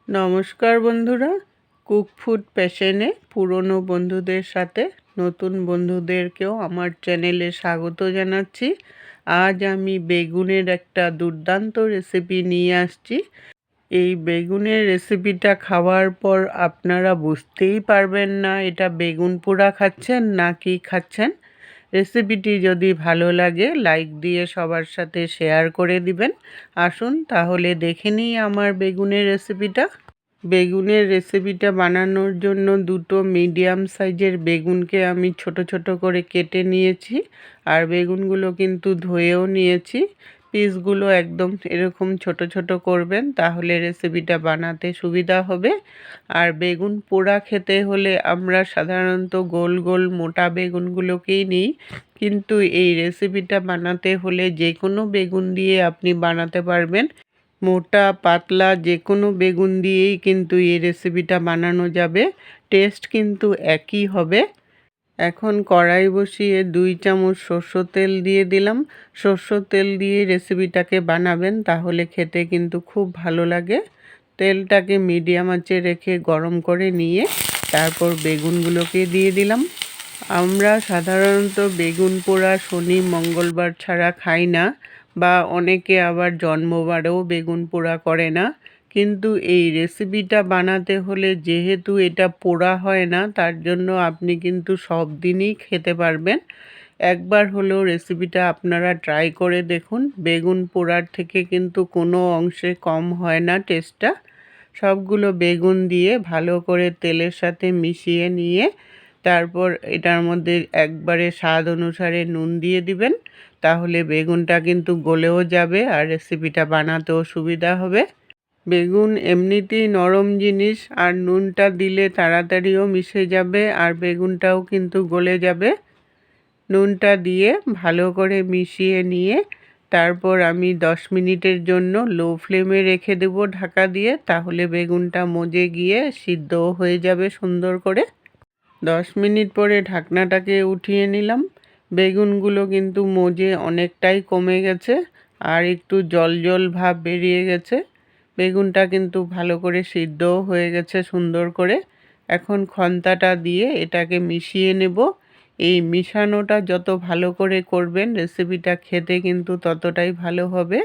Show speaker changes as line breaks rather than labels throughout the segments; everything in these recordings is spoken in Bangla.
নমস্কার বন্ধুরা, কুক ফুড প্যাশনে পুরনো বন্ধুদের সাথে নতুন বন্ধুদেরকেও আমার চ্যানেলে স্বাগত জানাচ্ছি। আজ আমি বেগুনের একটা দুর্দান্ত রেসিপি নিয়ে আসছি। এই বেগুনের রেসিপিটা খাওয়ার পর আপনারা বুঝতেই পারবেন না এটা বেগুন পোড়া খাচ্ছেন না কি খাচ্ছেন। রেসিপিটি যদি ভালো লাগে লাইক দিয়ে সবার সাথে শেয়ার করে দিবেন। আসুন তাহলে দেখে নিই আমার বেগুনের রেসিপিটা। বেগুনের রেসিপিটা বানানোর জন্য দুটো মিডিয়াম সাইজের বেগুনকে আমি ছোট ছোট করে কেটে নিয়েছি। আর বেগুনগুলো কিন্তু ধুয়েও নিয়েছি। পিসগুলো একদম এরকম ছোট ছোট করবেন, তাহলে রেসিপিটা বানাতে সুবিধা হবে। আর বেগুন পোড়া খেতে হলে আমরা সাধারণত গোল গোল মোটা বেগুনগুলোকেই নিই, কিন্তু এই রেসিপিটা বানাতে হলে যে কোনো বেগুন দিয়ে আপনি বানাতে পারবেন। মোটা পাতলা যে কোনো বেগুন দিয়েই কিন্তু এই রেসিপিটা বানানো যাবে। টেস্ট কিন্তু একই হবে। এখন কড়াই বসিয়ে 2 চামচ সরষের তেল দিয়ে দিলাম। সরষের তেল দিয়ে রেসিপিটাকে বানাবেন, তাহলে খেতে কিন্তু খুব ভালো লাগে। তেলটাকে মিডিয়াম আঁচে রেখে গরম করে নিয়ে তারপর বেগুনগুলোকে দিয়ে দিলাম। আমরা সাধারণত বেগুন পোড়া শনি মঙ্গলবার ছাড়া খাই না, বা অনেকে আবার জন্মবারেও বেগুন পোড়া করে না। কিন্তু এই রেসিপিটা বানাতে হলে যেহেতু এটা পোড়া হয় না, তার জন্য আপনি কিন্তু সব দিনই খেতে পারবেন। একবার হলেও রেসিপিটা আপনারা ট্রাই করে দেখুন। বেগুন পোড়ার থেকে কিন্তু কোনো অংশে কম হয় না টেস্টটা। সবগুলো বেগুন দিয়ে ভালো করে তেলের সাথে মিশিয়ে নিয়ে তারপর এটার মধ্যে একবারে স্বাদ অনুসারে নুন দিয়ে দিবেন। তাহলে বেগুনটা কিন্তু গলেও যাবে আর রেসিপিটা বানাতেও সুবিধা হবে। বেগুন এমনিতেই নরম জিনিস, আর নুনটা দিলে তাড়াতাড়িও মিশে যাবে আর বেগুনটাও কিন্তু গলে যাবে। নুনটা দিয়ে ভালো করে মিশিয়ে নিয়ে তারপর আমি 10 মিনিটের জন্য লো ফ্লেমে রেখে দেবো ঢাকা দিয়ে, তাহলে বেগুনটা মজে গিয়ে সিদ্ধও হয়ে যাবে সুন্দর করে। 10 মিনিট পরে ঢাকনাটাকে উঠিয়ে নিলাম। বেগুনগুলো কিন্তু মজে অনেকটাই কমে গেছে, আর একটু জল জল ভাব বেরিয়ে গেছে। বেগুনটা কিন্তু ভালো করে সিদ্ধও হয়ে গেছে সুন্দর করে। এখন খন্তাটা দিয়ে এটাকে মিশিয়ে নেব। এই মিশানোটা যত ভালো করে করবেন রেসিপিটা খেতে কিন্তু ততটাই ভালো হবে।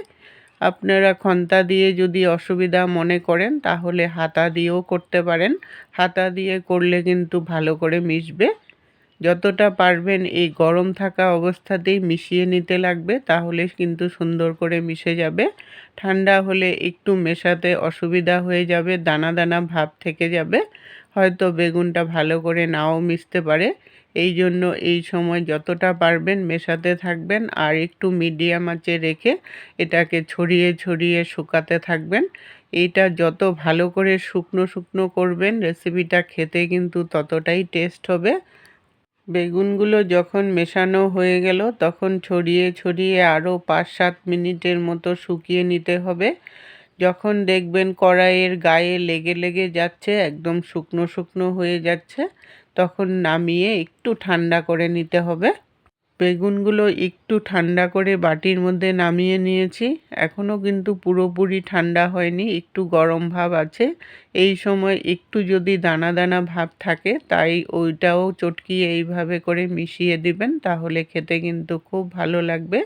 আপনারা খন্তা দিয়ে যদি অসুবিধা মনে করেন তাহলে হাতা দিয়েও করতে পারেন। হাতা দিয়ে করলে কিন্তু ভালো করে মিশবে। যতটা পারবেন এই গরম থাকা অবস্থাতেই মিশিয়ে নিতে লাগবে, তাহলে কিন্তু সুন্দর করে মিশে যাবে। ঠান্ডা হলে একটু মেশাতে অসুবিধা হয়ে যাবে, দানা দানা ভাব থেকে যাবে, হয়তো বেগুনটা ভালো করে নাও মিশতে পারে। এই জন্য এই সময় যতটা পারবেন মেশাতে থাকবেন আর একটু মিডিয়াম আঁচে রেখে এটাকে ছড়িয়ে ছড়িয়ে শুকাতে থাকবেন। এইটা যত ভালো করে শুকনো শুকনো করবেন রেসিপিটা খেতে কিন্তু ততটাই টেস্ট হবে। বেগুনগুলো যখন মেশানো হয়ে গেল তখন ছড়িয়ে ছড়িয়ে আরও 5-7 মিনিটের মতো শুকিয়ে নিতে হবে। যখন দেখবেন কড়াইয়ের গায়ে লেগে লেগে যাচ্ছে, একদম শুকনো শুকনো হয়ে যাচ্ছে, তখন নামিয়ে একটু ঠান্ডা করে নিতে হবে। বেগুনগুলো একটু ঠান্ডা করে বাটির মধ্যে নামিয়ে নিয়েছি। এখনও কিন্তু পুরোপুরি ঠান্ডা হয়নি, একটু গরম ভাব আছে। এই সময় একটু যদি দানা দানা ভাব থাকে তাই ওইটাও চটকিয়ে এইভাবে করে মিশিয়ে দিবেন, তাহলে খেতে কিন্তু খুব ভালো লাগবে।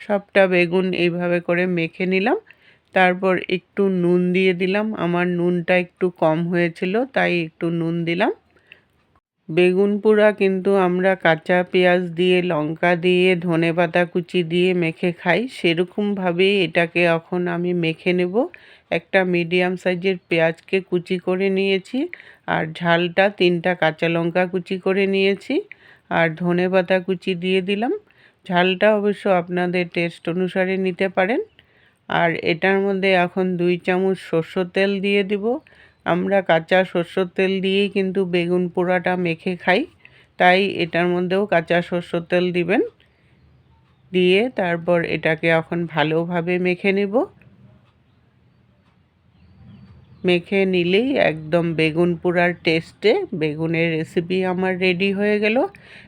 সবটা বেগুন এইভাবে করে মেখে নিলাম। তারপর একটু নুন দিয়ে দিলাম। আমার নুনটা একটু কম হয়েছিল তাই একটু নুন দিলাম। বেগুন পোড়া কিন্তু আমরা কাঁচা পেঁয়াজ দিয়ে, লঙ্কা দিয়ে, ধনেপাতা কুচি দিয়ে মেখে খাই, সেরকমভাবেই এটাকে এখন আমি মেখে নেব। একটা মিডিয়াম সাইজের পেঁয়াজকে কুচি করে নিয়েছি, আর ঝালটা 3টা কাঁচা লঙ্কা কুচি করে নিয়েছি, আর ধনেপাতা কুচি দিয়ে দিলাম। ঝালটা অবশ্য আপনাদের টেস্ট অনুসারে নিতে পারেন। আর এটার মধ্যে এখন 2 চামচ সরষের তেল দিয়ে দিব। আমরা কাঁচা সরষের তেল দিয়েই কিন্তু বেগুন পোড়াটা মেখে খাই, তাই এটার মধ্যেও কাঁচা সরষের তেল দিবেন। দিয়ে তারপর এটাকে এখন ভালোভাবে মেখে নেব। মেখে নিলেই একদম বেগুন পোড়ার টেস্টে বেগুনের রেসিপি আমার রেডি হয়ে গেল।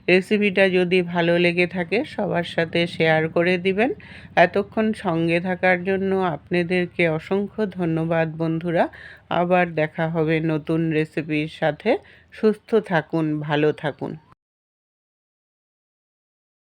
রেসিপিটা যদি ভালো লেগে থাকে সবার সাথে শেয়ার করে দিবেন। এতক্ষণ সঙ্গে থাকার জন্য আপনাদেরকে অসংখ্য ধন্যবাদ বন্ধুরা। আবার দেখা হবে নতুন রেসিপির সাথে। সুস্থ থাকুন, ভালো থাকুন।